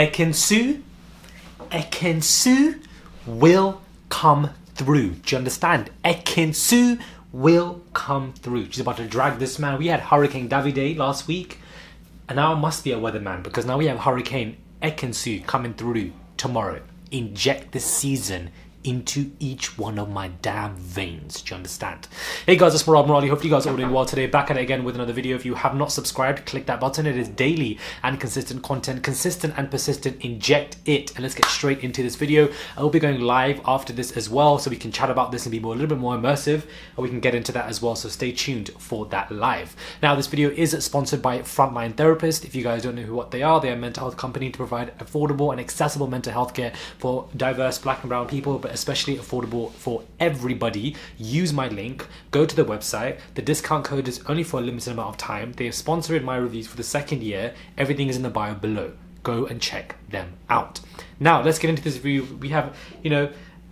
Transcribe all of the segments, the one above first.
Ekin will come through. Do you understand? Ekin will come through. She's about to drag this man. We had Hurricane Davide last week, and now it must be a weatherman because now we have Hurricane Ekin coming through tomorrow. Inject the season into each one of my damn veins. Do you understand? Hey guys, it's Murad Murali. Hope you guys are all doing well today. Back at it again with another video. If you have not subscribed, click that button. It is daily and consistent content, consistent and persistent. Inject it, and let's get straight into this video. I will be going live after this as well, so we can chat about this and be a little bit more immersive, and we can get into that as well. So stay tuned for that live. Now, this video is sponsored by Frontline Therapist. If you guys don't know what they are a mental health company to provide affordable and accessible mental health care for diverse Black and brown people, but especially affordable for everybody. Use my link, go to the website. The discount code is only for a limited amount of time. They have sponsored my reviews for the second year. Everything is in the bio below. Go and check them out. Now let's get into this review. We have,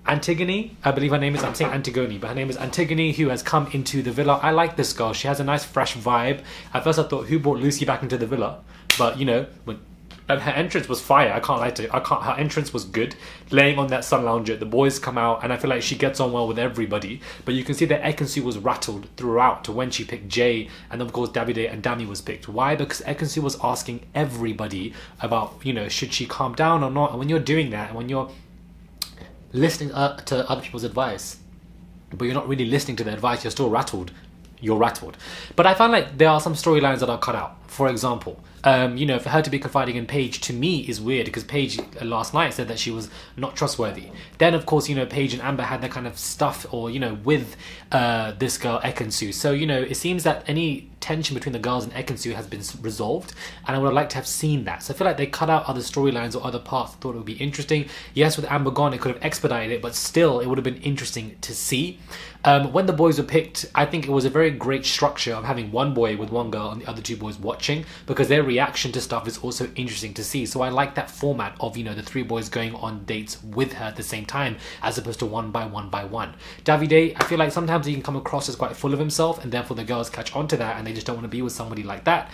Antigoni, I believe her name is, I'm saying Antigoni, but her name is Antigoni, who has come into the villa. I like this girl. She has a nice fresh vibe. At first I thought, who brought Lucy back into the villa? But when her entrance was fire. I can't lie to you. Her entrance was good. Laying on that sun lounger, the boys come out, and I feel like she gets on well with everybody. But you can see that Ekin was rattled throughout to when she picked Jay, and of course Davide and Dami was picked. Why? Because Ekin was asking everybody about, should she calm down or not? And when you're doing that, and when you're listening to other people's advice, but you're not really listening to their advice, you're still rattled. You're rattled. But I find like there are some storylines that are cut out. For example, for her to be confiding in Paige, to me, is weird because Paige last night said that she was not trustworthy. Then, of course, Paige and Amber had that kind of stuff, or with this girl Ekin. So it seems that any tension between the girls and Ekin has been resolved, and I would have liked to have seen that. So I feel like they cut out other storylines or other parts. I thought it would be interesting. Yes, with Amber gone, it could have expedited it, but still, it would have been interesting to see. When the boys were picked, I think it was a very great structure of having one boy with one girl and the other two boys watching, because their reaction to stuff is also interesting to see. So I like that format of, the three boys going on dates with her at the same time, as opposed to one by one by one. Davide, I feel like sometimes he can come across as quite full of himself, and therefore the girls catch on to that, and they just don't want to be with somebody like that,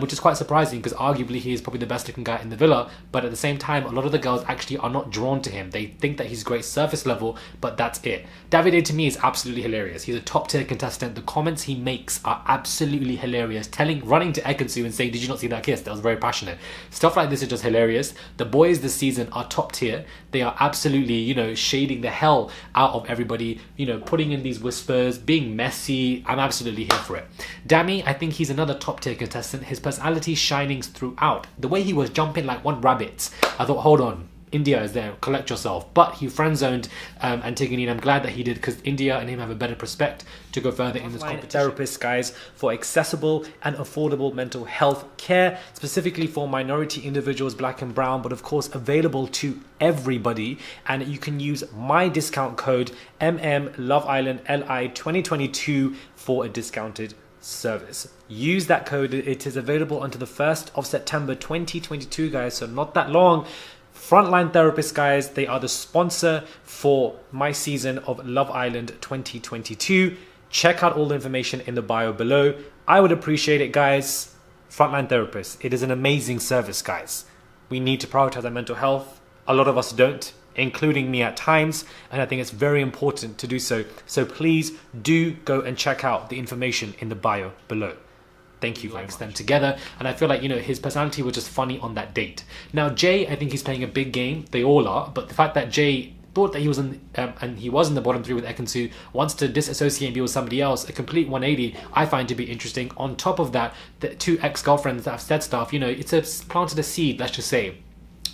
which is quite surprising because arguably he is probably the best looking guy in the villa. But at the same time, a lot of the girls actually are not drawn to him. They think that he's great surface level, but that's it. Davide to me is absolutely hilarious. He's a top tier contestant. The comments he makes are absolutely hilarious. Running to Ekin and saying, "Did you not see that kiss?" That was very passionate. Stuff like this is just hilarious. The boys this season are top tier. They are absolutely, shading the hell out of everybody, putting in these whispers, being messy. I'm absolutely here for it. Dami, I think he's another top tier contestant. His personality shining throughout. The way he was jumping like one rabbit, I thought, hold on, India is there, collect yourself. But he friend-zoned Antigoni, and I'm glad that he did, because India and him have a better prospect to go further in this competition. Therapists, guys, for accessible and affordable mental health care, specifically for minority individuals, Black and brown, but of course available to everybody. And you can use my discount code MMLoveIslandLI2022 for a discounted service. Use that code. It is available until the 1st of September 2022, guys, so not that long. Frontline Therapist, guys, they are the sponsor for my season of Love Island 2022. Check out all the information in the bio below. I would appreciate it, guys. Frontline Therapist, it is an amazing service, guys. We need to prioritize our mental health. A lot of us don't, including me at times, and I think it's very important to do so. So please do go and check out the information in the bio below. Thank you very much. Them together, and I feel like his personality was just funny on that date. Now Jay, I think he's playing a big game. They all are, but the fact that Jay thought that he was in and he was in the bottom three with Ekin, wants to disassociate and be with somebody else, a complete 180, I find to be interesting. On top of that, the two ex-girlfriends that have said stuff, it's planted a seed, let's just say,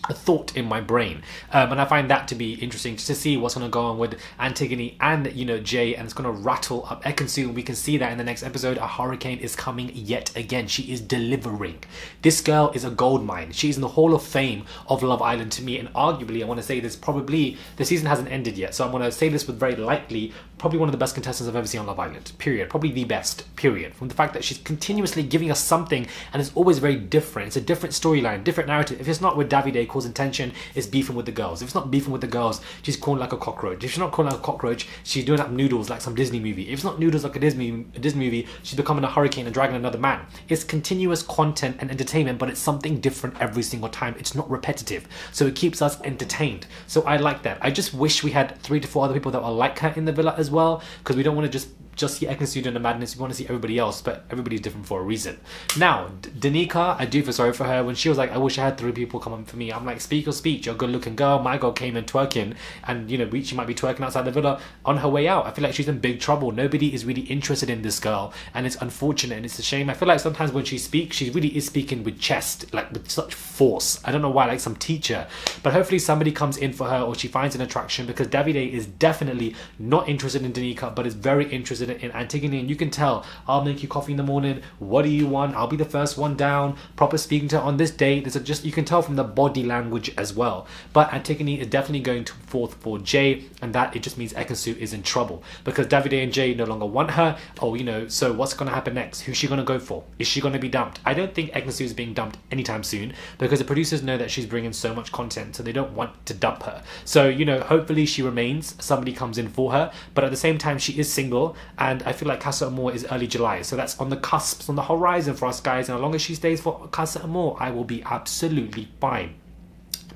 a thought in my brain, and I find that to be interesting, just to see what's going to go on with Antigoni and Jay, and it's going to rattle up Ekin. We can see that in the next episode. A hurricane is coming yet again. She is delivering. This girl is a gold mine. She's in the Hall of Fame of Love Island to me, and arguably, I want to say this, probably the season hasn't ended yet, so I'm going to say this with very lightly, probably one of the best contestants I've ever seen on Love Island, period. Probably the best, period. From the fact that she's continuously giving us something, and it's always very different. It's a different storyline, different narrative. If it's not with Davide causing tension, is beefing with the girls. If it's not beefing with the girls, she's calling like a cockroach. If she's not calling like a cockroach, she's doing up noodles like some Disney movie. If it's not noodles like a Disney movie, she's becoming a hurricane and dragging another man. It's continuous content and entertainment, but it's something different every single time. It's not repetitive, so it keeps us entertained. So I like that. I just wish we had 3 to 4 other people that are like her in the villa as well, because we don't want to just see Ekin doing the madness. We want to see everybody else, but everybody's different for a reason. Now, Danica, I do feel sorry for her when she was like, I wish I had 3 people come up for me. I'm like, speak your speech. You're a good looking girl. My girl came in twerking, and you know, she might be twerking outside the villa on her way out. I feel like she's in big trouble. Nobody is really interested in this girl, and it's unfortunate and it's a shame. I feel like sometimes when she speaks, she really is speaking with chest, like with such force. I don't know why, like some teacher, but hopefully somebody comes in for her or she finds an attraction, because Davide is definitely not interested in Danica, but is very interested in Antigoni, and you can tell, I'll make you coffee in the morning, what do you want, I'll be the first one down, proper speaking to her on this date. There's just, you can tell from the body language as well. But Antigoni is definitely going forth for Jay, and that it just means Ekin is in trouble, because Davide and Jay no longer want her. Oh, you know, so what's going to happen next? Who's she going to go for? Is she going to be dumped? I don't think Ekin is being dumped anytime soon, because the producers know that she's bringing so much content, so they don't want to dump her. So, you know, hopefully she remains, somebody comes in for her, but at the same time she is single, and I feel like Casa Amor is early July, so that's on the cusp, on the horizon for us guys, and as long as she stays for Casa Amor, I will be absolutely fine.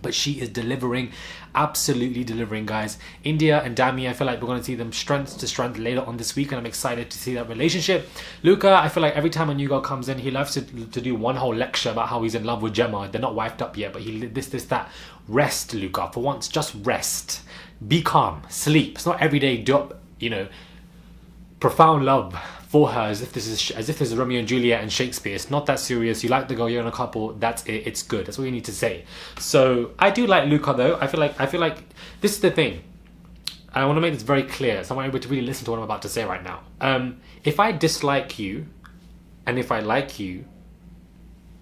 But she is delivering, absolutely delivering, guys. India and Dami, I feel like we're going to see them strength to strength later on this week, and I'm excited to see that relationship. Luca, I feel like every time a new girl comes in, he loves to do one whole lecture about how he's in love with Gemma. They're not wifed up yet, but he this, that. Rest, Luca, for once, just rest. Be calm, sleep. It's not every day, you know, profound love for her as if this is Romeo and Juliet and Shakespeare. It's not that serious. You like the girl, you're in a couple, that's it, it's good. That's all you need to say. So I do like Luca though. I feel like this is the thing. I want to make this very clear, so I want everybody to really listen to what I'm about to say right now. If I dislike you and if I like you,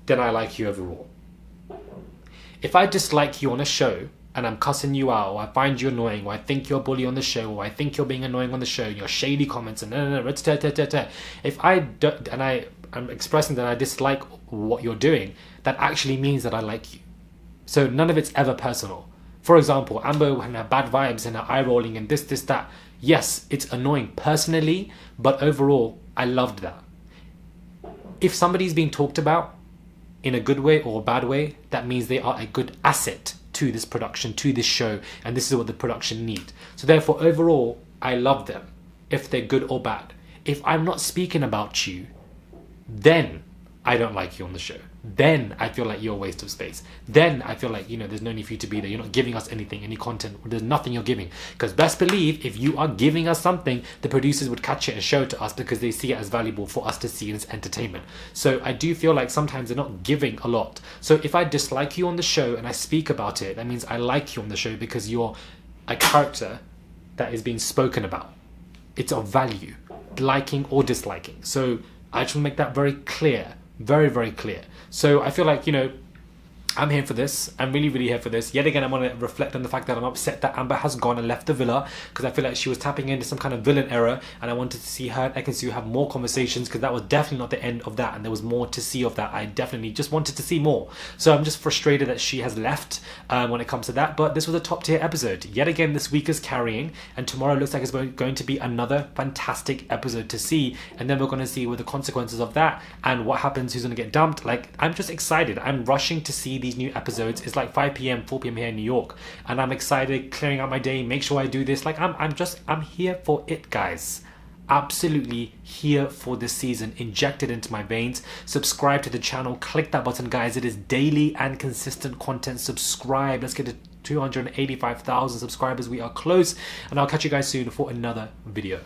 then I like you overall. If I dislike you on a show and I'm cussing you out, or I find you annoying, or I think you're a bully on the show, or I think you're being annoying on the show, your shady comments, and if I don't, and I'm expressing that I dislike what you're doing, that actually means that I like you. So none of it's ever personal. For example, Amber and her bad vibes and her eye rolling and this, that. Yes, it's annoying personally, but overall, I loved that. If somebody's being talked about in a good way or a bad way, that means they are a good asset to this production, to this show, and this is what the production need. So therefore, overall, I love them, if they're good or bad. If I'm not speaking about you, then I don't like you on the show. Then I feel like you're a waste of space. Then I feel like, you know, there's no need for you to be there. You're not giving us anything, any content. There's nothing you're giving. Because best believe, if you are giving us something, the producers would catch it and show it to us, because they see it as valuable for us to see as entertainment. So I do feel like sometimes they're not giving a lot. So if I dislike you on the show and I speak about it, that means I like you on the show, because you're a character that is being spoken about. It's of value, liking or disliking. So I just want to make that very clear. Very, very clear. So I feel like, you know, I'm here for this. I'm really, really here for this. Yet again, I want to reflect on the fact that I'm upset that Amber has gone and left the villa, because I feel like she was tapping into some kind of villain era, and I wanted to see her and Ekin have more conversations, because that was definitely not the end of that, and there was more to see of that. I definitely just wanted to see more. So I'm just frustrated that she has left when it comes to that, but this was a top tier episode. Yet again, this week is carrying, and tomorrow looks like it's going to be another fantastic episode to see, and then we're going to see what the consequences of that and what happens, who's going to get dumped. Like, I'm just excited. I'm rushing to see these new episodes. It's like 5 p.m, 4 p.m here in New York, and I'm excited, clearing out my day, make sure I do this. Like, I'm here for it, guys. Absolutely here for this season. Inject it into my veins. Subscribe to the channel, click that button, guys. It is daily and consistent content. Subscribe. Let's get to 285,000 subscribers. We are close, and I'll catch you guys soon for another video.